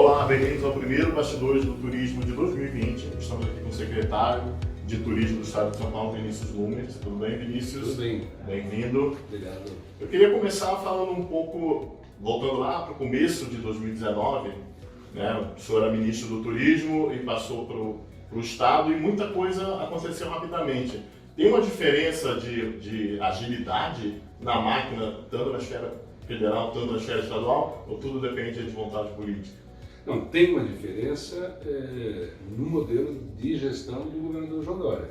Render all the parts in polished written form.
Olá, bem-vindos ao primeiro Bastidores do Turismo de 2020. Estamos aqui com o secretário de Turismo do Estado de São Paulo, Vinícius Lumes. Tudo bem, Vinícius? Tudo bem. Bem-vindo. Obrigado. Eu queria começar falando um pouco, voltando lá para o começo de 2019, né? O senhor era ministro do Turismo e passou para o Estado e muita coisa aconteceu rapidamente. Tem uma diferença de agilidade na máquina, tanto na esfera federal, tanto na esfera estadual, ou tudo depende de vontade política? Não, tem uma diferença no modelo de gestão do governador João Dória.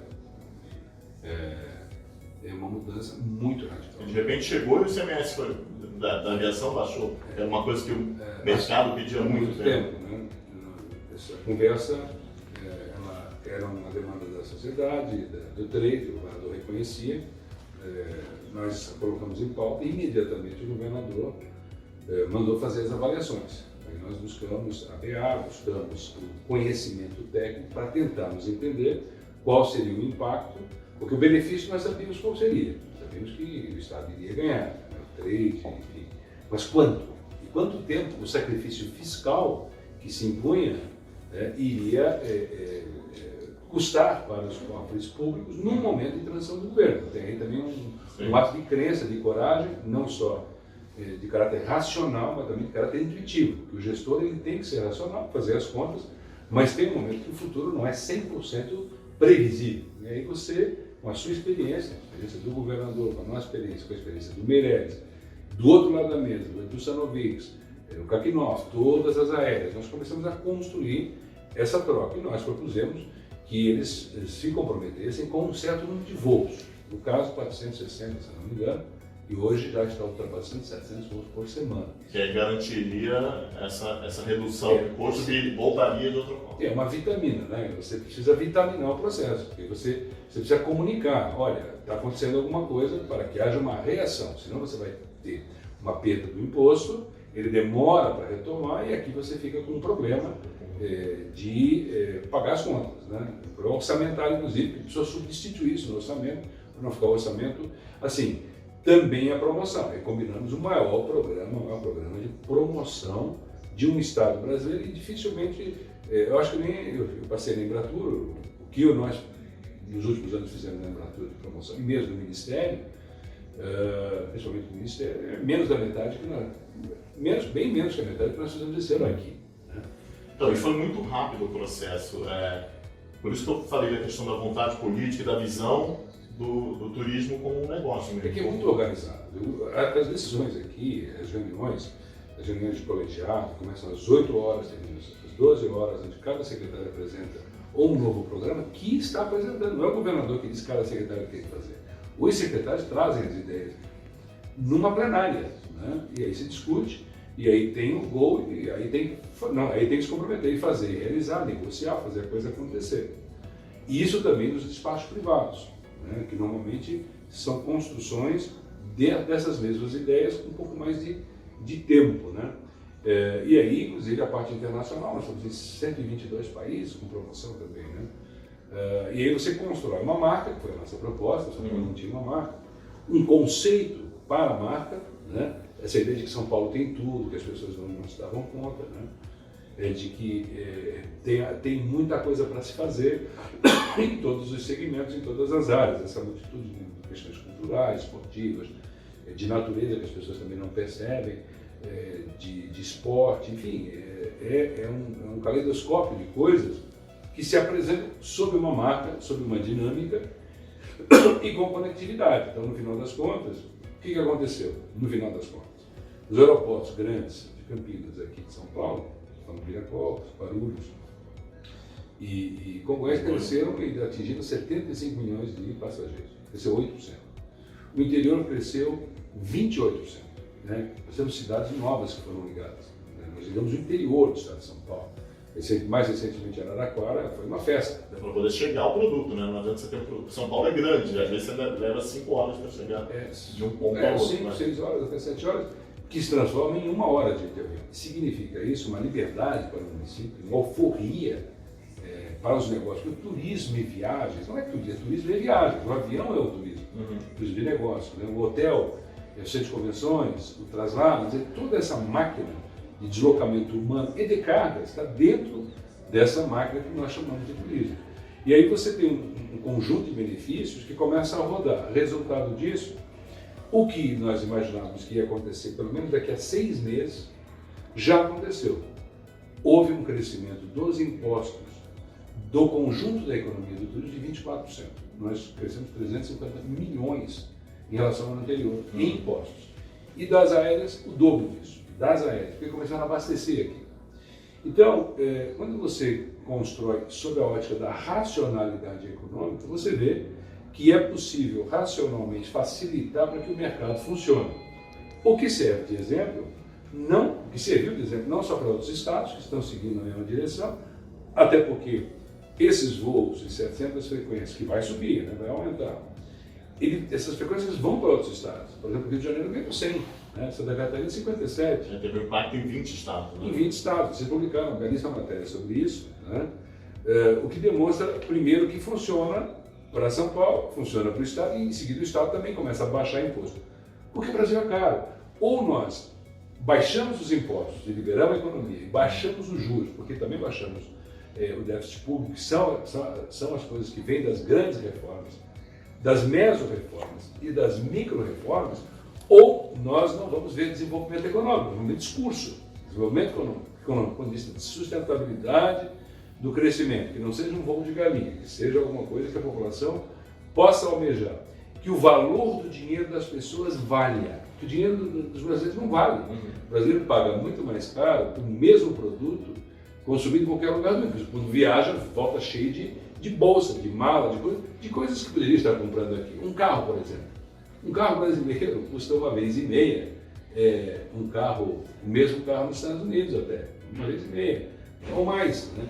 É uma mudança muito radical. De repente chegou e o ICMS da aviação baixou. Era uma coisa que o mercado pedia há muito tempo. Né? Essa conversa ela era uma demanda da sociedade, do trade, o governador reconhecia. Nós colocamos em pauta e imediatamente o governador mandou fazer as avaliações. Aí nós buscamos a BA, buscamos o conhecimento técnico para tentarmos entender qual seria o impacto, porque o benefício nós sabíamos qual seria. Sabíamos que o Estado iria ganhar, né? O trade, enfim. Mas quanto? E quanto tempo o sacrifício fiscal que se impunha iria custar para os cofres públicos num momento de transição do governo. Tem aí também um ato de crença, de coragem, não só de caráter racional, mas também de caráter intuitivo. Que o gestor ele tem que ser racional, fazer as contas, mas tem um momento que o futuro não é 100% previsível. E aí você, com a sua experiência, a experiência do governador, com a nossa experiência, com a experiência do Meirelles, do outro lado da mesa, do Edu Sanovics, o Kakinoff, todas as aéreas, nós começamos a construir essa troca e nós propusemos que eles se comprometessem com um certo número de voos. No caso, 460, se não me engano, e hoje já está ultrapassando 700 voos por semana. Que aí garantiria essa redução de custo que voltaria de outra forma. É uma vitamina, né? Você precisa vitaminar o processo, porque você precisa comunicar, olha, está acontecendo alguma coisa para que haja uma reação, senão você vai ter uma perda do imposto, ele demora para retomar e aqui você fica com um problema de pagar as contas, né? O orçamentário, inclusive, que precisa substituir isso no orçamento, para não ficar o orçamento assim. Também a promoção, e combinamos o maior programa de promoção de um Estado brasileiro e dificilmente, eu acho que nem eu passei na Embratur, o que nós nos últimos anos fizemos na Embratur de promoção, e mesmo no Ministério, principalmente no Ministério, é menos da metade que nós, bem menos que a metade que nós fizemos esse ano aqui. Né? Então, e foi muito rápido o processo, por isso que eu falei da questão da vontade política e da visão do turismo como um negócio mesmo. É que é muito organizado. As decisões aqui, as reuniões de colegiado começam às 8 horas, terminam às 12 horas, onde cada secretário apresenta um novo programa que está apresentando. Não é o governador que diz que cada secretário tem que fazer. Os secretários trazem as ideias numa plenária, né? E aí se discute, e aí tem o gol, e aí tem que se comprometer e fazer, realizar, negociar, fazer a coisa acontecer. E isso também nos despachos privados, né, que normalmente são construções dessas mesmas ideias com um pouco mais de tempo. Né? E aí, inclusive, a parte internacional, nós estamos em 122 países, com promoção também. Né? E aí você constrói uma marca, que foi a nossa proposta, São Paulo não tinha uma marca, um conceito para a marca, né? Essa ideia de que São Paulo tem tudo, que as pessoas não se davam conta, né? De que tem muita coisa para se fazer em todos os segmentos, em todas as áreas, essa multitude de questões culturais, esportivas, de natureza que as pessoas também não percebem, de esporte, enfim, é um caleidoscópio de coisas que se apresentam sob uma marca, sob uma dinâmica e com conectividade. Então, no final das contas, o que aconteceu? No final das contas, os aeroportos grandes de Campinas, aqui de São Paulo, Viracopos, Guarulhos e Congonhas cresceram e atingiram 75 milhões de passageiros, cresceu 8%. O interior cresceu 28%. Né? Nós temos cidades novas que foram ligadas. Né? Nós ligamos o interior do estado de São Paulo. Mais recentemente, Araraquara foi uma festa. Para poder chegar ao produto, né? Não adianta você ter um produto. São Paulo é grande, às vezes você leva 5 horas para chegar de um ponto ao outro. 5, 6 horas, até 7 horas. Que se transforma em 1 hora de avião. Significa isso uma liberdade para o município, uma alforria para os negócios. Porque o turismo e viagens, não é turismo e viagens, o avião é o turismo, turismo de negócio, né? O hotel, o centro de convenções, o traslado, toda essa máquina de deslocamento humano e de cargas está dentro dessa máquina que nós chamamos de turismo. E aí você tem um conjunto de benefícios que começam a rodar. Resultado disso, o que nós imaginávamos que ia acontecer, pelo menos daqui a 6 meses, já aconteceu. Houve um crescimento dos impostos do conjunto da economia do turismo de 24%. Nós crescemos 350 milhões em relação ao ano anterior em impostos. E das aéreas, o dobro disso. Das aéreas, porque começaram a abastecer aqui. Então, quando você constrói sob a ótica da racionalidade econômica, você vê que é possível racionalmente facilitar para que o mercado funcione. O que serve de exemplo, que serviu de exemplo não só para outros estados que estão seguindo a mesma direção, até porque esses voos de 700 frequências, que vai subir, né, vai aumentar, essas frequências vão para outros estados. Por exemplo, o Rio de Janeiro veio com 100, né? Santa Catarina 57. Já teve impacto em 20 estados. Né? Em 20 estados. Vocês publicaram uma belíssima matéria sobre isso, né? O que demonstra, primeiro, que funciona para São Paulo, funciona para o estado, e em seguida o estado também começa a baixar imposto. Porque o Brasil é caro. Ou nós baixamos os impostos e liberamos a economia, e baixamos os juros, porque também baixamos o déficit público, que são as coisas que vêm das grandes reformas, das meso-reformas e das micro-reformas, ou nós não vamos ver desenvolvimento econômico, vamos ver discurso, desenvolvimento econômico, do ponto de vista de sustentabilidade do crescimento, que não seja um voo de galinha, que seja alguma coisa que a população possa almejar, que o valor do dinheiro das pessoas valha, que o dinheiro dos brasileiros não vale. O brasileiro paga muito mais caro pelo mesmo produto consumido em qualquer lugar do mundo. Quando viaja, volta cheio de bolsa, de mala, de coisas que poderia estar comprando aqui. Um carro, por exemplo. Um carro brasileiro custa 1,5 vezes, o mesmo carro nos Estados Unidos até, 1,5 vezes, ou mais, né?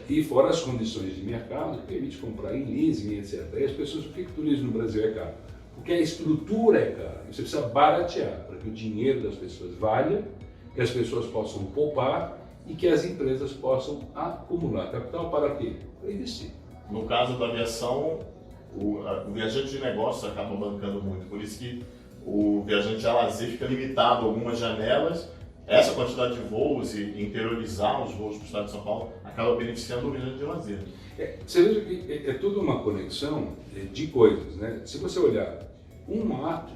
E fora as condições de mercado que permite comprar em leasing, etc. E as pessoas, por que o turismo no Brasil é caro? Porque a estrutura é cara. Você precisa baratear para que o dinheiro das pessoas valha, que as pessoas possam poupar e que as empresas possam acumular capital para quê? Para investir. No caso da aviação, o viajante de negócio acaba bancando muito, por isso que o viajante a lazer fica limitado a algumas janelas. Essa quantidade de voos e interiorizar os voos para o estado de São Paulo acaba beneficiando o viajante de lazer. Você veja que é tudo uma conexão de coisas, né? Se você olhar um ato,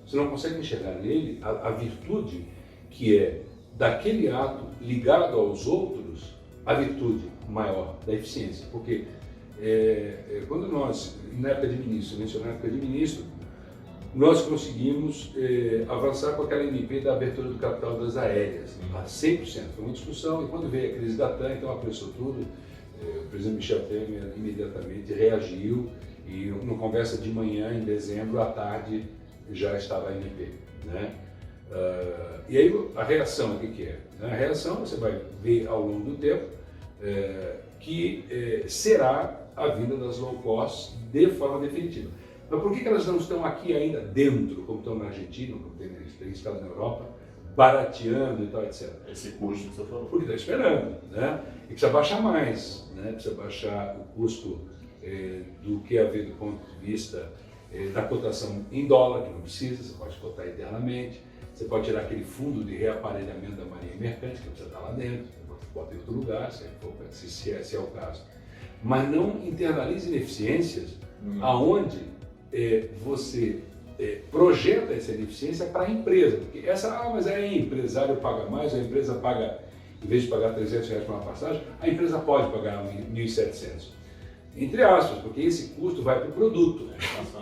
você não consegue enxergar nele a virtude que é daquele ato ligado aos outros, a virtude maior da eficiência. Porque quando nós, na época de ministro, mencionar na época de ministro, nós conseguimos avançar com aquela MP da abertura do capital das aéreas, a 100%. Foi uma discussão, e quando veio a crise da TAM, então apressou tudo, o presidente Michel Temer imediatamente reagiu, e numa conversa de manhã, em dezembro, à tarde, já estava a MP, né? E aí a reação, o que é? A reação, você vai ver ao longo do tempo, que será a vinda das low cost de forma definitiva. Mas por que elas não estão aqui ainda dentro, como estão na Argentina, como tem estado na Europa, barateando e tal, etc. Esse custo que você falou. Porque está esperando, né? E precisa baixar mais, né? Precisa baixar o custo do que haver do ponto de vista da cotação em dólar, que não precisa, você pode cotar internamente, você pode tirar aquele fundo de reaparelhamento da marinha mercante, que precisa estar lá dentro, você bota em outro lugar, se é o caso. Mas não internalize ineficiências aonde você projeta essa ineficiência para a empresa. Porque mas aí o empresário paga mais, a empresa paga, em vez de pagar R$300 para uma passagem, a empresa pode pagar 1.700. Entre aspas, porque esse custo vai para o produto,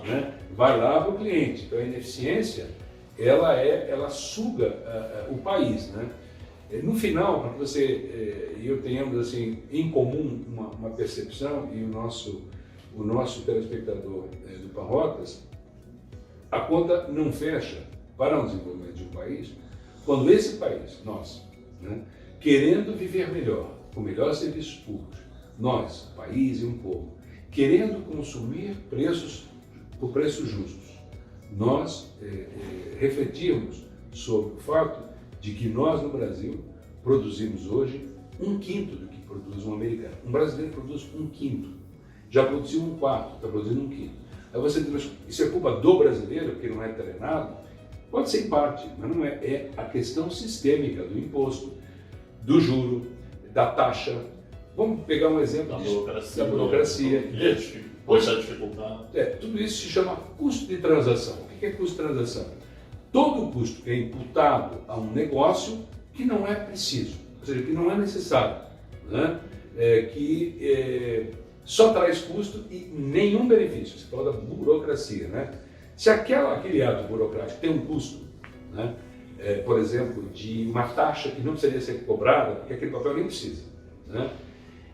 né? Vai lá para o cliente. Então a ineficiência, ela suga o país, né? No final, para que você e eu tenhamos assim, em comum uma percepção, e o nosso telespectador do Parrotas, a conta não fecha para o desenvolvimento de um país quando esse país, nós, né, querendo viver melhor, com melhores serviços públicos, nós, país e um povo, querendo consumir por preços justos, nós refletirmos sobre o fato de que nós no Brasil produzimos hoje 1/5 do que produz um americano. Um brasileiro produz 1/5. Já produziu 1/4, está produzindo 1/5. Aí você diz, isso é culpa do brasileiro, porque não é treinado? Pode ser em parte, mas não é. É a questão sistêmica do imposto, do juro, da taxa. Vamos pegar um exemplo da burocracia. Pode dificultar. Tudo isso se chama custo de transação. O que é custo de transação? Todo custo que é imputado a um negócio que não é preciso, ou seja, que não é necessário, né? Só traz custo e nenhum benefício. Você fala da burocracia, né? Se aquele ato burocrático tem um custo, né? Por exemplo, de uma taxa que não precisaria ser cobrada, porque aquele papel nem precisa, né?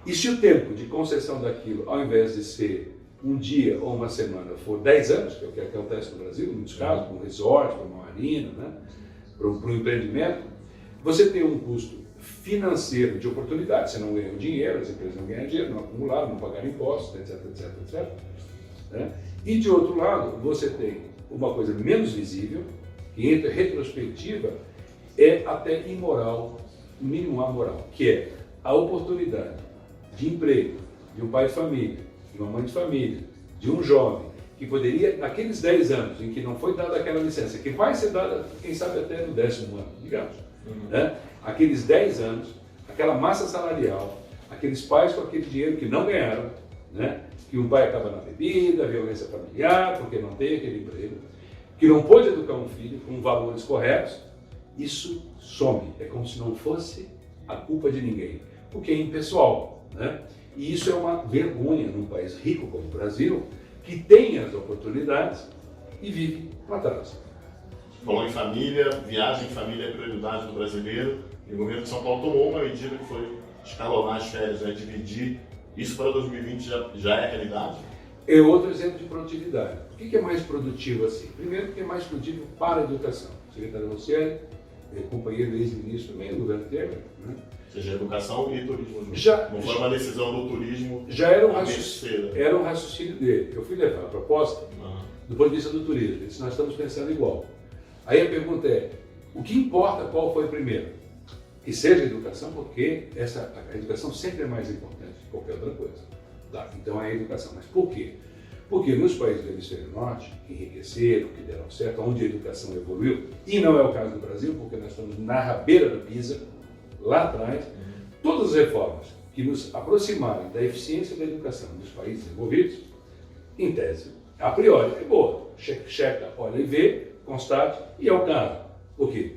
E se o tempo de concessão daquilo, ao invés de ser um dia ou uma semana, for 10 anos, que é o que acontece no Brasil, em muitos casos, para um resort, para uma marina, né? Para um empreendimento, você tem um custo financeiro de oportunidade, você não ganha dinheiro, as empresas não ganham dinheiro, não acumularam, não pagaram impostos, etc, etc, etc. Né? E de outro lado, você tem uma coisa menos visível, que em retrospectiva é até imoral, no mínimo amoral, que é a oportunidade de emprego de um pai de família, de uma mãe de família, de um jovem, que poderia, naqueles 10 anos em que não foi dada aquela licença, que vai ser dada, quem sabe até no 10º ano, digamos, né? Aqueles 10 anos, aquela massa salarial, aqueles pais com aquele dinheiro que não ganharam, né? Que um pai acaba na bebida, violência familiar, porque não tem aquele emprego, que não pôde educar um filho com valores corretos, isso some, é como se não fosse a culpa de ninguém, porque é impessoal, né? E isso é uma vergonha num país rico como o Brasil, que tem as oportunidades e vive para trás. Falou em família, viagem em família é prioridade do brasileiro, e o governo de São Paulo tomou uma medida que foi escalonar as férias, né? Dividir. Isso para 2020 já é realidade? É outro exemplo de produtividade. Por que é mais produtivo assim? Primeiro, porque é mais produtivo para a educação. O secretário Rossielli, companheiro ex-ministro também do governo Temer, né? Ou seja, educação e turismo. Não foi uma decisão do turismo. Já era um raciocínio dele. Eu fui levar a proposta do ponto de vista do turismo. Ele disse, nós estamos pensando igual. Aí a pergunta é, o que importa qual foi primeiro? Que seja a educação, porque a educação sempre é mais importante que qualquer outra coisa. Tá? Então é a educação. Mas por quê? Porque nos países do hemisfério norte, que enriqueceram, que deram certo, onde a educação evoluiu, e não é o caso do Brasil, porque nós estamos na rabeira do PISA, lá atrás, todas as reformas que nos aproximarem da eficiência da educação dos países desenvolvidos, em tese, a priori, é boa. Checa, olha e vê, constate, e é o caso. Por quê?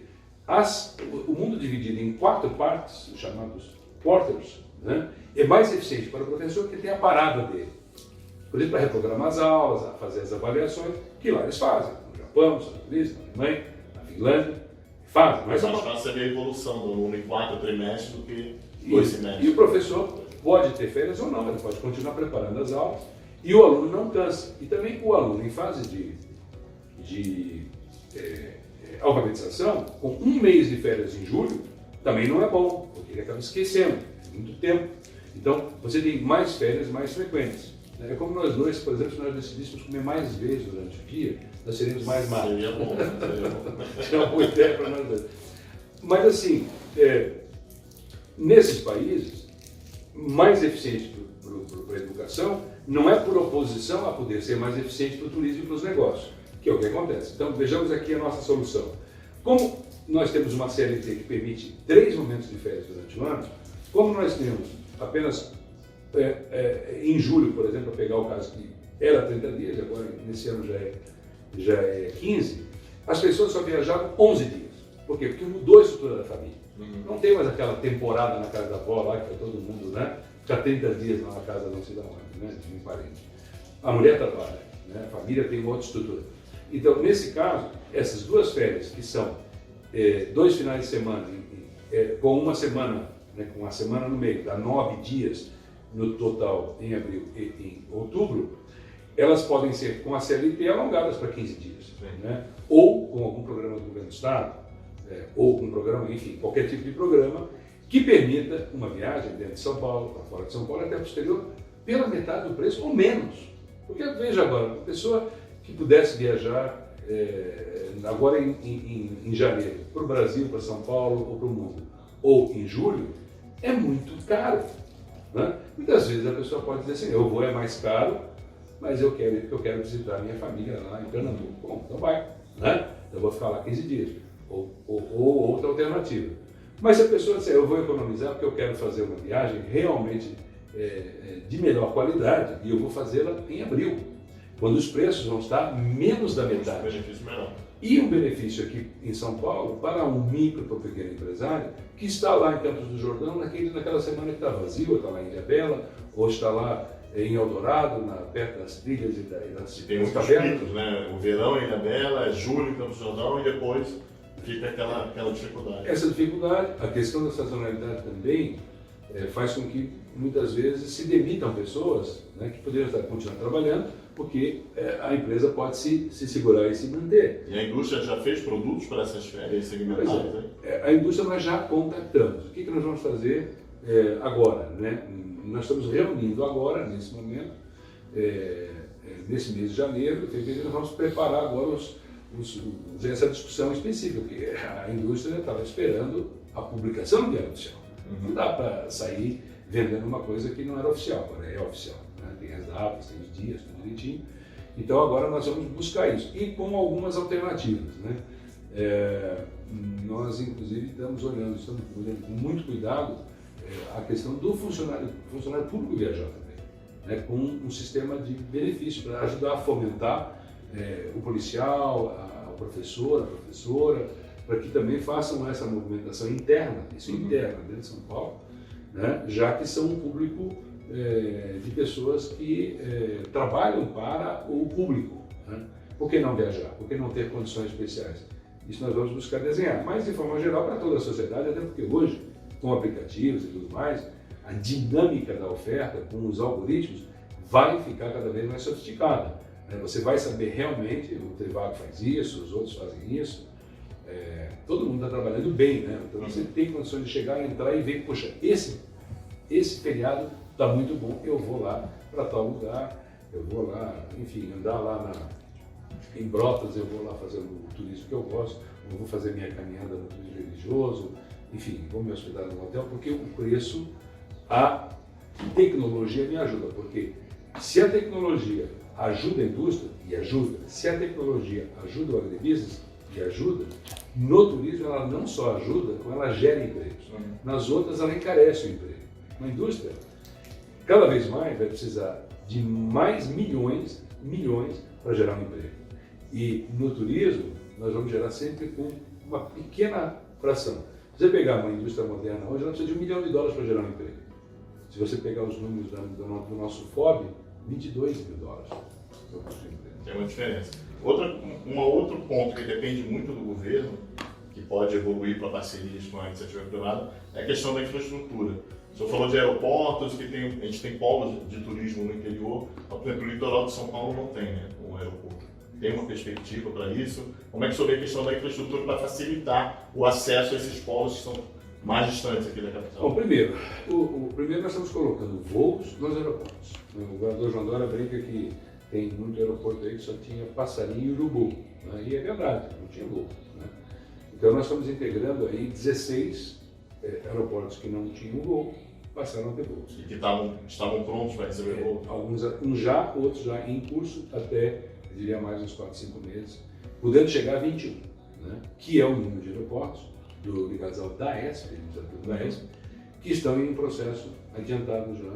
O mundo dividido em 4 partes, chamados quarters, né, é mais eficiente para o professor que tem a parada dele. Por exemplo, para reprogramar as aulas, a fazer as avaliações, que lá eles fazem. No Japão, nos Estados Unidos, na Alemanha, na Finlândia, fazem. Mas mais fácil saber a evolução do aluno em 4 trimestres do que 2 semestres. E o professor pode ter férias ou não, ele pode continuar preparando as aulas e o aluno não cansa. E também o aluno em fase de alfabetização, com 1 mês de férias em julho, também não é bom, porque ele acaba esquecendo, é muito tempo. Então, você tem mais férias mais frequentes. É como nós dois, por exemplo, se nós decidíssemos comer mais vezes durante o dia, nós seríamos mais magros. Seria bom. É uma boa ideia para nós dois. Mas assim, nesses países, mais eficiente para a educação, não é por oposição a poder ser mais eficiente para o turismo e para os negócios, que é o que acontece. Então, vejamos aqui a nossa solução. Como nós temos uma CLT que permite 3 momentos de férias durante o ano, como nós temos apenas em julho, por exemplo, para pegar o caso que era 30 dias, agora nesse ano já é 15, as pessoas só viajavam 11 dias. Por quê? Porque mudou a estrutura da família. Não tem mais aquela temporada na casa da avó lá, que foi todo mundo, né? Ficar 30 dias lá na casa não sei da onde, né? De um parente. A mulher trabalha, né? A família tem uma outra estrutura. Então, nesse caso, essas 2 férias, que são 2 finais de semana, com uma semana, né, com uma semana no meio, dá 9 dias no total em abril e em outubro, elas podem ser com a CLT alongadas para 15 dias, né? Ou com algum programa do governo do Estado, ou com um programa, enfim, qualquer tipo de programa que permita uma viagem dentro de São Paulo, para fora de São Paulo, até para o exterior, pela metade do preço ou menos. Porque veja agora, uma pessoa que pudesse viajar agora em janeiro para o Brasil, para São Paulo ou para o mundo, ou em julho, é muito caro. Né? Muitas vezes a pessoa pode dizer assim, eu vou é mais caro, mas eu quero visitar a minha família lá em Pernambuco. Bom, então vai. Né? então eu vou ficar lá 15 dias. Ou outra alternativa. Mas se a pessoa disser, eu vou economizar porque eu quero fazer uma viagem realmente de melhor qualidade e eu vou fazê-la em abril, quando os preços vão estar menos da metade. Um benefício melhor. E um benefício aqui em São Paulo para um micro para um pequeno empresário que está lá em Campos do Jordão naquela semana que está vazio, ou está lá em Ilhabela, ou está lá em Eldorado, perto das trilhas e das tem muitos picos, né? O verão em Ilhabela, julho em Campos do Jordão e depois fica aquela dificuldade. Essa dificuldade, a questão da sazonalidade também faz com que muitas vezes se demitam pessoas, né, que poderiam continuar trabalhando, porque a empresa pode se segurar e se manter. E a indústria já fez produtos para essas férias segmentadas? A indústria nós já contactamos. O que nós vamos fazer agora? Né? Nós estamos reunindo agora, nesse momento, nesse mês de janeiro, fevereiro, nós vamos preparar agora essa discussão específica, porque a indústria estava esperando a publicação do diário oficial. Não dá para sair vendendo uma coisa que não era oficial, agora é oficial. Né? Tem as datas, tem os dias, tudo direitinho. Então agora nós vamos buscar isso, e com algumas alternativas. Né? Nós inclusive estamos olhando com muito cuidado a questão do funcionário público viajar também, né? Com um sistema de benefício para ajudar a fomentar o policial, a professora, para que também façam essa movimentação interna, interna dentro de São Paulo, né? Já que são um público de pessoas que trabalham para o público. Né? Por que não viajar? Por que não ter condições especiais? Isso nós vamos buscar desenhar, mas de forma geral para toda a sociedade, até porque hoje, com aplicativos e tudo mais, a dinâmica da oferta com os algoritmos vai ficar cada vez mais sofisticada. Você vai saber realmente, o Trivago faz isso, os outros fazem isso, todo mundo está trabalhando bem, né? Então você tem condições de chegar, entrar e ver, poxa, esse feriado está muito bom, eu vou lá para tal lugar, eu vou lá, enfim, andar lá em Brotas, eu vou lá fazer o turismo que eu gosto, eu vou fazer minha caminhada no turismo religioso, enfim, vou me hospedar no hotel, porque o preço, a tecnologia me ajuda, porque se a tecnologia ajuda a indústria, e ajuda, se a tecnologia ajuda o agribusiness, e ajuda, no turismo ela não só ajuda, como ela gera empregos. Nas outras ela encarece o emprego. Na indústria, cada vez mais vai precisar de mais milhões para gerar um emprego. E no turismo, nós vamos gerar sempre com uma pequena fração. Se você pegar uma indústria moderna hoje, ela precisa de $1 milhão para gerar um emprego. Se você pegar os números do nosso FOB, $22 mil. Tem uma diferença. Outro ponto que depende muito do governo, que pode evoluir para parcerias com a iniciativa privada, é a questão da infraestrutura. O senhor falou de aeroportos, que a gente tem polos de turismo no interior, por exemplo, o litoral de São Paulo não tem, né, um aeroporto. Tem uma perspectiva para isso? Como é que o senhor vê a questão da infraestrutura para facilitar o acesso a esses polos que são mais distantes aqui da capital? Bom, primeiro nós estamos colocando voos nos aeroportos. O governador João Dória brinca que tem muito aeroporto aí que só tinha passarinho e urubu, né? E é verdade, não tinha voo. Né? Então nós estamos integrando aí 16 aeroportos que não tinham voo, passaram a ter voos. E que estavam prontos para receber voo? Outros já em curso, até, eu diria, mais uns 4, 5 meses, podendo chegar a 21, né? Que é o número de aeroportos ligados ao DAESP, que estão em processo adiantado já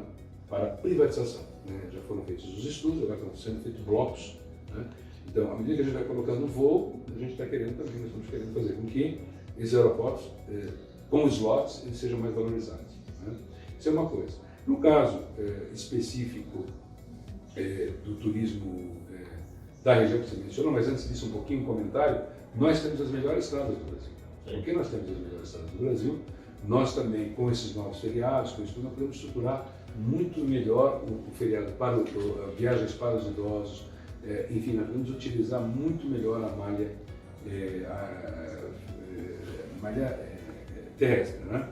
para privatização. Né? Já foram feitos os estudos, agora estão sendo feitos blocos. Né? Então, à medida que a gente vai colocando voo, a gente está querendo também, nós estamos querendo fazer com que esses aeroportos, com slots, eles sejam mais valorizados. Né? Isso é uma coisa. No caso específico do turismo da região que você mencionou, mas antes disso um pouquinho um comentário, nós temos as melhores estradas do Brasil. Por que nós temos as melhores estradas do Brasil? Nós também, com esses novos feriados, com isso tudo, nós podemos estruturar muito melhor o feriado para viagens para os idosos, enfim, nós podemos utilizar muito melhor a malha terrestre, né?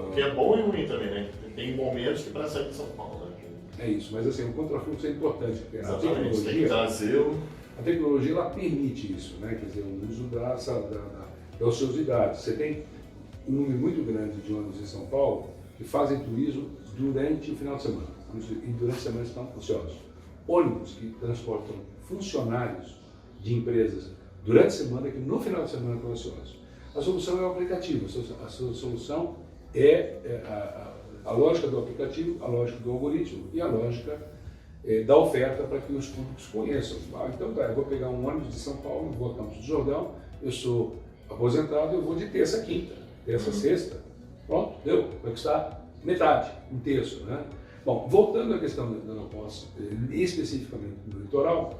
O que é bom e ruim também, né? Tem momentos que para sair de São Paulo, né? É isso, mas assim, o contrafluxo é importante, porque exatamente, tem que trazer a tecnologia ela permite isso, né? Quer dizer, o uso da ociosidade. Você tem um número muito grande de ônibus em São Paulo que fazem turismo durante o final de semana, e durante a semana estão ociosos. Ônibus que transportam funcionários de empresas durante a semana, que no final de semana estão ociosos. A solução é o aplicativo, a solução é a lógica do aplicativo, a lógica do algoritmo e a lógica da oferta para que os públicos conheçam. Então tá, eu vou pegar um ônibus de São Paulo, vou a Campos do Jordão, eu sou aposentado, eu vou de terça a quinta, terça a sexta, pronto, deu, vai custar metade, um terço, né? Bom, voltando à questão do aeroporto, especificamente no litoral,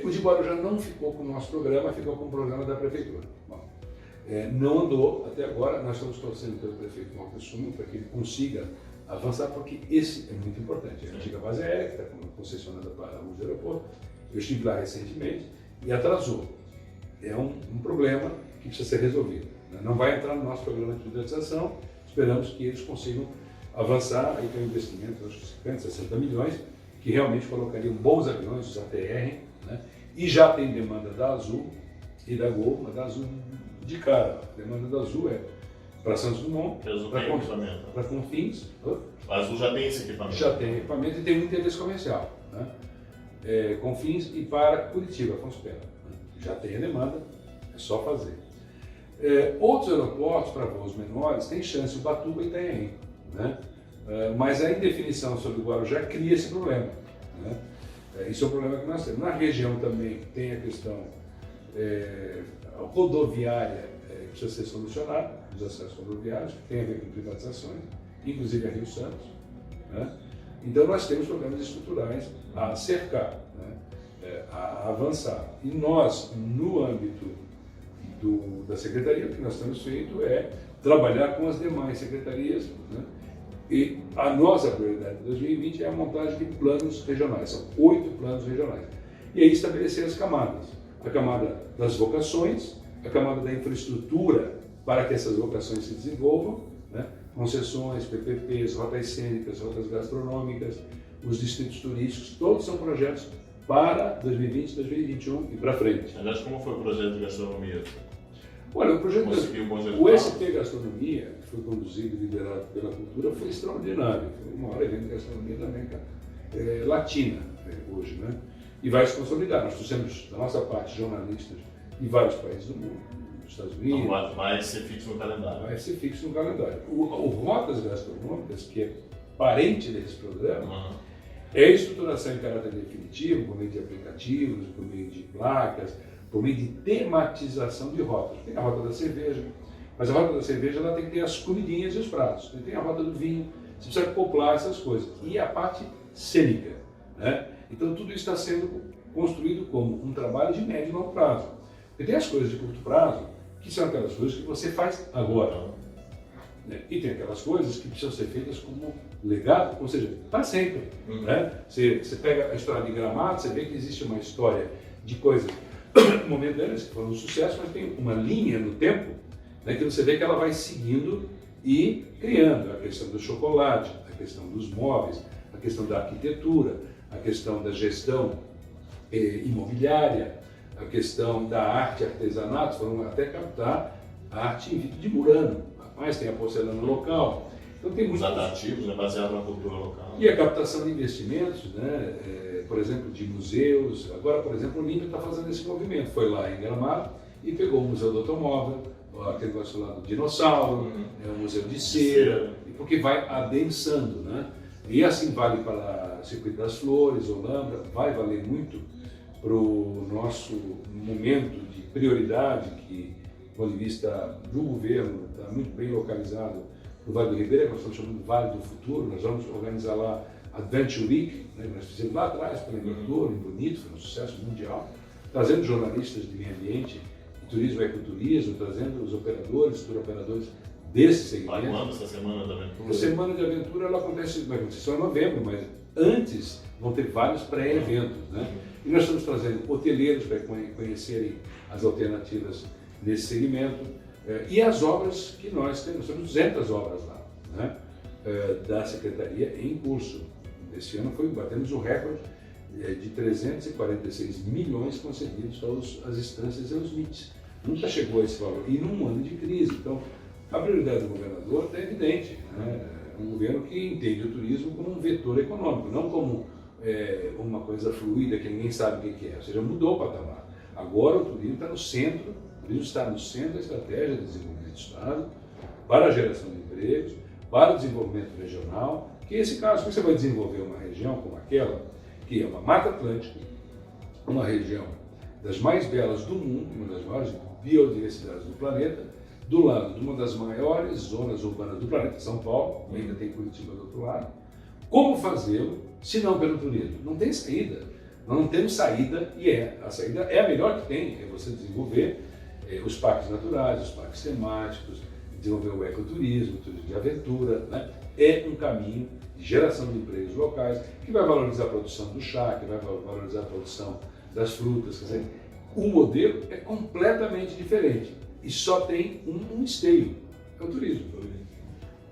o de Guarujá não ficou com o nosso programa, ficou com o programa da Prefeitura. Bom, não andou até agora, nós estamos torcendo pelo prefeito Marcos Sumo para que ele consiga avançar, porque esse é muito importante. A antiga base aérea, que está concessionada para o uso do aeroporto, eu estive lá recentemente e atrasou. É um problema que precisa ser resolvido. Não vai entrar no nosso programa de privatização, esperamos que eles consigam avançar, aí tem um investimento de 50, 60 milhões, que realmente colocariam bons aviões, os ATR, né? E já tem demanda da Azul e da Gol, mas da Azul de cara. A demanda da Azul é para Santos Dumont, para Confins. A Azul já tem esse equipamento. Já tem equipamento e tem um interesse comercial. Né? Confins e para Curitiba, Afonso Pena. Né? Já tem a demanda, é só fazer. Outros aeroportos para voos menores têm chance, o Batuba e Itanhaém. Né? Mas a indefinição sobre o Guarujá cria esse problema. Né? Isso é um problema que nós temos. Na região também tem a questão rodoviária que precisa ser solucionada, os acessos rodoviários, que tem a ver com privatizações, inclusive a Rio Santos. Né? Então nós temos problemas estruturais a cercar, né? A avançar. E nós, no âmbito da Secretaria, o que nós temos feito é trabalhar com as demais secretarias, né? E a nossa prioridade de 2020 é a montagem de planos regionais, são 8 planos regionais. E aí estabelecer as camadas, a camada das vocações, a camada da infraestrutura para que essas vocações se desenvolvam, né? Concessões, PPPs, rotas cênicas, rotas gastronômicas, os distritos turísticos, todos são projetos para 2020, 2021 e para frente. Aliás, como foi o projeto de gastronomia? Olha, o projeto o SP Gastronomia, que foi conduzido e liderado pela Cultura, foi extraordinário. Foi o maior evento de gastronomia da América Latina hoje, né? E vai se consolidar. Nós trouxemos, da nossa parte, jornalistas de vários países do mundo, dos Estados Unidos. Então vai ser fixo no calendário. Vai ser fixo no calendário. O Rotas Gastronômicas, que é parente desse programa, é a estruturação em caráter definitivo, por meio de aplicativos, por meio de placas, por meio de tematização de rotas. Tem a rota da cerveja, mas a rota da cerveja ela tem que ter as comidinhas e os pratos. Tem a rota do vinho, você precisa acoplar essas coisas. E a parte cênica, né? Então tudo isso está sendo construído como um trabalho de médio e longo prazo. E tem as coisas de curto prazo, que são aquelas coisas que você faz agora. Né? E tem aquelas coisas que precisam ser feitas como legado, ou seja, para sempre. Né? Você pega a história de Gramado, você vê que existe uma história de coisas momentâneas que foram um sucesso, mas tem uma linha no tempo, né, que você vê que ela vai seguindo e criando a questão do chocolate, a questão dos móveis, a questão da arquitetura, a questão da gestão imobiliária, a questão da arte e artesanato, foram até captar a arte em vidro de Murano, mas tem a porcelana local. Então tem muitos atrativos, né, baseado na cultura local. E a captação de investimentos, né, por exemplo, de museus. Agora, por exemplo, o Nímbio está fazendo esse movimento. Foi lá em Gramado e pegou o Museu do Automóvel, aquele negócio lá do dinossauro, o Museu de Cera, porque vai adensando, né? E assim vale para o Circuito das Flores, Olambra, vai valer muito para o nosso momento de prioridade, que, do ponto de vista do governo, está muito bem localizado no Vale do Ribeira, que nós estamos chamando de Vale do Futuro. Nós vamos organizar lá Adventure Week, né, que nós fizemos lá atrás, pela Embratur, em Bonito, foi um sucesso mundial, trazendo jornalistas de meio ambiente, turismo e ecoturismo, trazendo os operadores, turoperadores desse segmento. Quando essa Semana da Aventura? A Semana de Aventura ela acontece, vai acontecer só em novembro, mas antes vão ter vários pré-eventos, né? E nós estamos trazendo hoteleiros para conhecerem as alternativas nesse segmento e as obras que nós temos 200 obras lá, né? Da Secretaria em curso. Esse ano batemos o recorde de 346 milhões concedidos às instâncias e aos MITs. Nunca chegou a esse valor, e num ano de crise. Então, a prioridade do governador é evidente, né? É um governo que entende o turismo como um vetor econômico, não como uma coisa fluida que ninguém sabe o que é, ou seja, mudou o patamar. Agora o turismo está no centro, o turismo está no centro da estratégia de desenvolvimento do Estado, para a geração de empregos, para o desenvolvimento regional, que esse caso, você vai desenvolver uma região como aquela, que é uma Mata Atlântica, uma região das mais belas do mundo, uma das maiores biodiversidades do planeta, do lado de uma das maiores zonas urbanas do planeta, São Paulo, ainda tem Curitiba do outro lado. Como fazê-lo, se não pelo turismo? Não tem saída. Nós não temos saída e a saída é a melhor que tem, é você desenvolver os parques naturais, os parques temáticos, desenvolver o ecoturismo, o turismo de aventura, né? É um caminho de geração de empregos locais, que vai valorizar a produção do chá, que vai valorizar a produção das frutas. Quer dizer, o modelo é completamente diferente e só tem um esteio, é o turismo.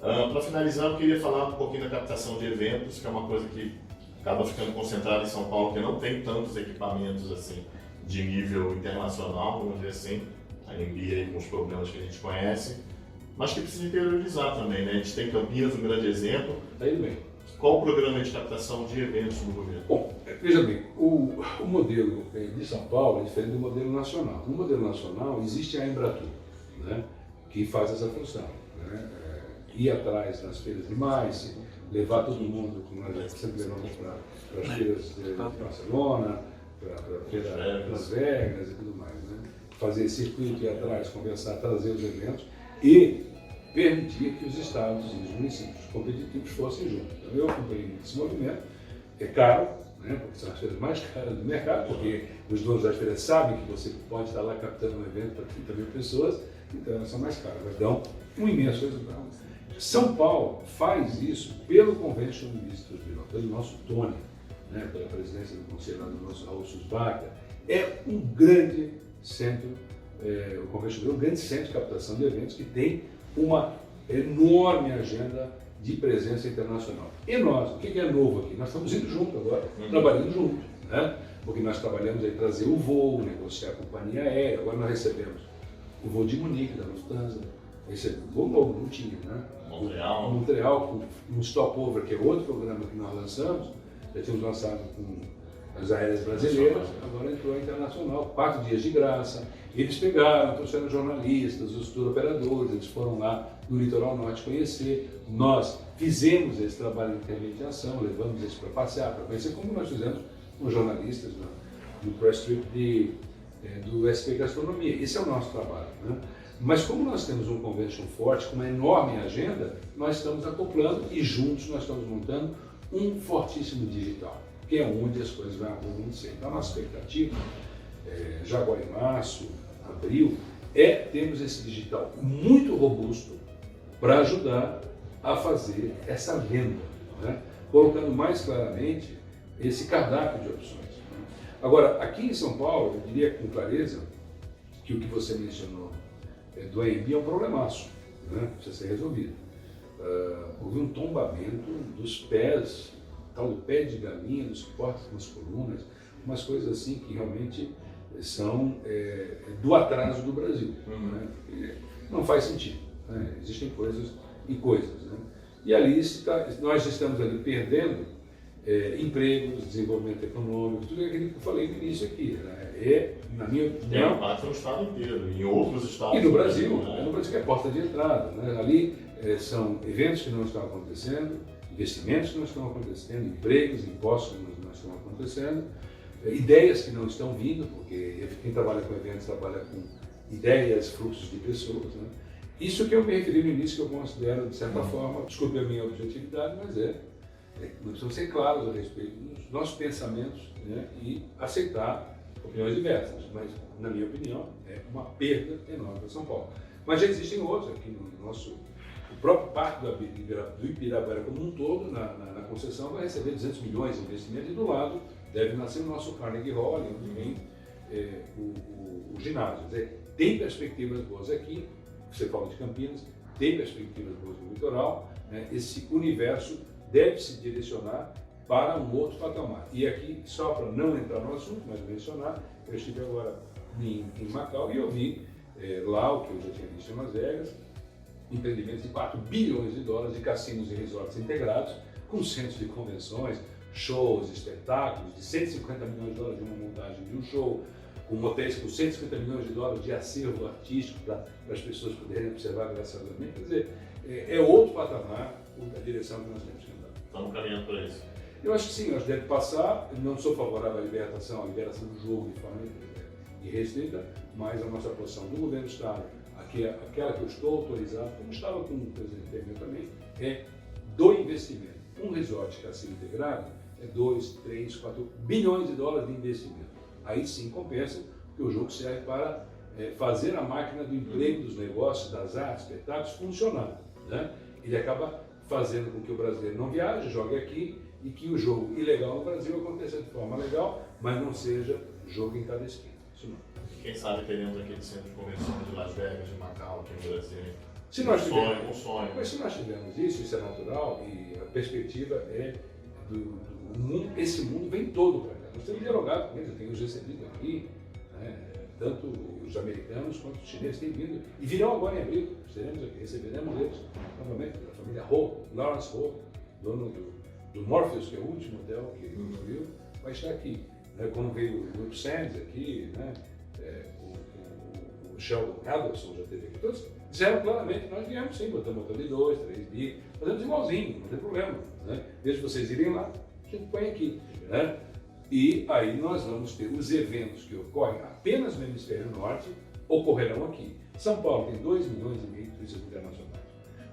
Para finalizar, eu queria falar um pouquinho da captação de eventos, que é uma coisa que acaba ficando concentrada em São Paulo, que não tem tantos equipamentos assim de nível internacional, vamos dizer assim, a AMB aí com os problemas que a gente conhece, mas que precisa interiorizar também, né? A gente tem Campinas, um grande exemplo. Está indo bem. Qual o programa de captação de eventos do governo? Bom, veja bem, o modelo de São Paulo é diferente do modelo nacional. No modelo nacional existe a Embratur, né, que faz essa função, né, ir atrás nas feiras de mais, levar todo mundo, como nós sempre levamos para as feiras de Barcelona, para a feira de Las Vegas e tudo mais, né, fazer circuito, ir atrás, conversar, trazer os eventos e permitir que os estados e os municípios competitivos fossem juntos. Então, eu acompanhei esse movimento, é caro, né, porque são as feiras mais caras do mercado, porque os donos das feiras sabem que você pode estar lá captando um evento para 30 mil pessoas, então elas são mais caras, mas dão um imenso resultado. São Paulo faz isso pelo Convention Visitors Bureau, pelo nosso Tony, né, pela presidência do conselho do nosso Raul Susbaca. É um grande centro, o Convention Bureau é um grande centro de captação de eventos que tem uma enorme agenda de presença internacional. E nós, o que é novo aqui? Nós estamos indo junto agora, trabalhando junto, né? Porque nós trabalhamos aí trazer o voo, negociar a companhia aérea, agora nós recebemos o voo de Munique, da Lufthansa, recebemos um voo novo, não tinha, né? Montreal, com um stopover, que é outro programa que nós lançamos, já tínhamos lançado com as aéreas brasileiras, agora entrou a internacional, 4 dias de graça. Eles pegaram, trouxeram jornalistas, os tour operadores, eles foram lá no Litoral Norte conhecer. Nós fizemos esse trabalho de intermediação, levamos eles para passear, para conhecer, como nós fizemos com jornalistas no press trip do SP Gastronomia. Esse é o nosso trabalho, né? Mas como nós temos um convention forte, com uma enorme agenda, nós estamos acoplando e juntos nós estamos montando um fortíssimo digital, que é onde as coisas vão acontecer. Então a nossa expectativa, já agora em março, abril, termos esse digital muito robusto para ajudar a fazer essa venda, né? Colocando mais claramente esse cardápio de opções. Né? Agora, aqui em São Paulo, eu diria com clareza que o que você mencionou do AMB é um problemaço, né? Precisa ser resolvido. Houve um tombamento dos pés, tal do pé de galinha, dos suportes nas colunas, umas coisas assim que realmente são do atraso do Brasil. Né? Não faz sentido. Né? Existem coisas e coisas. Né? E ali nós estamos ali perdendo empregos, desenvolvimento econômico, tudo aquilo que eu falei no início aqui. Né? Na minha opinião... impacto no estado inteiro, em outros estados. E no Brasil, né? No Brasil que é a porta de entrada. Né? Ali são eventos que não estão acontecendo, investimentos que não estão acontecendo, empregos, impostos que não estão acontecendo, ideias que não estão vindo, porque quem trabalha com eventos trabalha com ideias, fluxos de pessoas. Né? Isso que eu me referi no início, que eu considero, de certa forma, desculpe a minha objetividade, mas nós precisamos ser claros a respeito dos nossos pensamentos, né? E aceitar opiniões diversas, mas, na minha opinião, é uma perda enorme para São Paulo. Mas já existem outros aqui no nosso... O próprio Parque do Ibirapuera como um todo, na concessão, vai receber 200 milhões de investimento e do lado deve nascer o nosso Carnegie Hall, ali onde vem o ginásio. Quer dizer, tem perspectivas boas aqui, você fala de Campinas, tem perspectivas boas no litoral, né? Esse universo deve se direcionar para um outro patamar. E aqui, só para não entrar no assunto, mas mencionar, eu estive agora em Macau e eu vi lá o que eu já tinha visto em Las Vegas, empreendimentos de 4 bilhões de dólares de cassinos e resorts integrados, com centros de convenções, shows, espetáculos, de 150 milhões de dólares de uma montagem de um show, com motéis com 150 milhões de dólares de acervo artístico para as pessoas poderem observar graciosamente. Quer dizer, é outro patamar a direção que nós temos que andar. Estamos caminhando para isso. Eu acho que sim, nós devemos passar. Eu não sou favorável à liberação do jogo de forma irrestrita, mas a nossa posição do governo do Estado, aquela que eu estou autorizado, como estava com o presidente Temer também, é do investimento. Um resort que está sendo integrado é 2, 3, 4 bilhões de dólares de investimento. Aí sim compensa, porque o jogo serve para fazer a máquina do emprego, dos negócios, das artes, espetáculos funcionar. Né? Ele acaba fazendo com que o brasileiro não viaje, jogue aqui, e que o jogo ilegal no Brasil aconteça de forma legal, mas não seja jogo em cada esquina. Isso não. Quem sabe teremos aquele centro de convenções de Las Vegas, de Macau, aqui no Brasil. Se nós tivermos, um sonho. Mas se nós tivermos isso é natural, e a perspectiva é do mundo, esse mundo vem todo para cá. Nós temos dialogado com eles, eu tenho os recebido aqui, né? Tanto os americanos quanto os chineses têm vindo, e virão agora em abril, receberemos eles novamente, da família Ho, Lawrence Ho, dono do Morpheus, que é o último hotel que construiu, vai estar aqui. Né? Como veio o Will Sands aqui, né? O Sheldon Adelson já esteve aqui, todos disseram claramente, nós viemos sim, botamos hotel de 2, 3 bi, fazemos igualzinho, não tem problema. Né? Desde vocês irem lá, a gente põe aqui. Né? E aí nós vamos ter os eventos que ocorrem apenas no hemisfério norte, ocorrerão aqui. São Paulo tem 2 milhões e meio de turistas internacionais.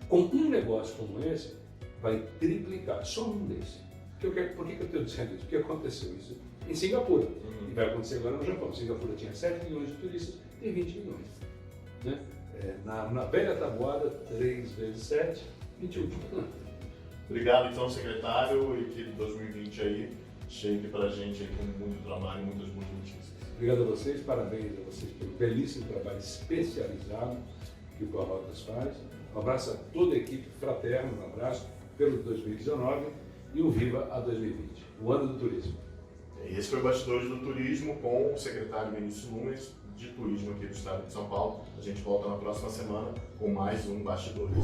Com um negócio como esse, vai triplicar, só um desse. Por que eu estou dizendo isso? Porque aconteceu isso em Singapura. E vai acontecer agora no Japão. Singapura tinha 7 milhões de turistas, tem 20 milhões. Né? Na velha tabuada, 3 vezes 7, 21. Obrigado então, secretário, e que 2020 aí chegue para a gente aí com muito trabalho e muitas boas notícias. Obrigado a vocês, parabéns a vocês pelo belíssimo trabalho especializado que o Corrotas faz. Um abraço a toda a equipe fraterna, um abraço pelo 2019 e um viva a 2020, o ano do turismo. Esse foi o Bastidores do Turismo com o secretário Vinícius Nunes, de Turismo aqui do Estado de São Paulo. A gente volta na próxima semana com mais um Bastidores.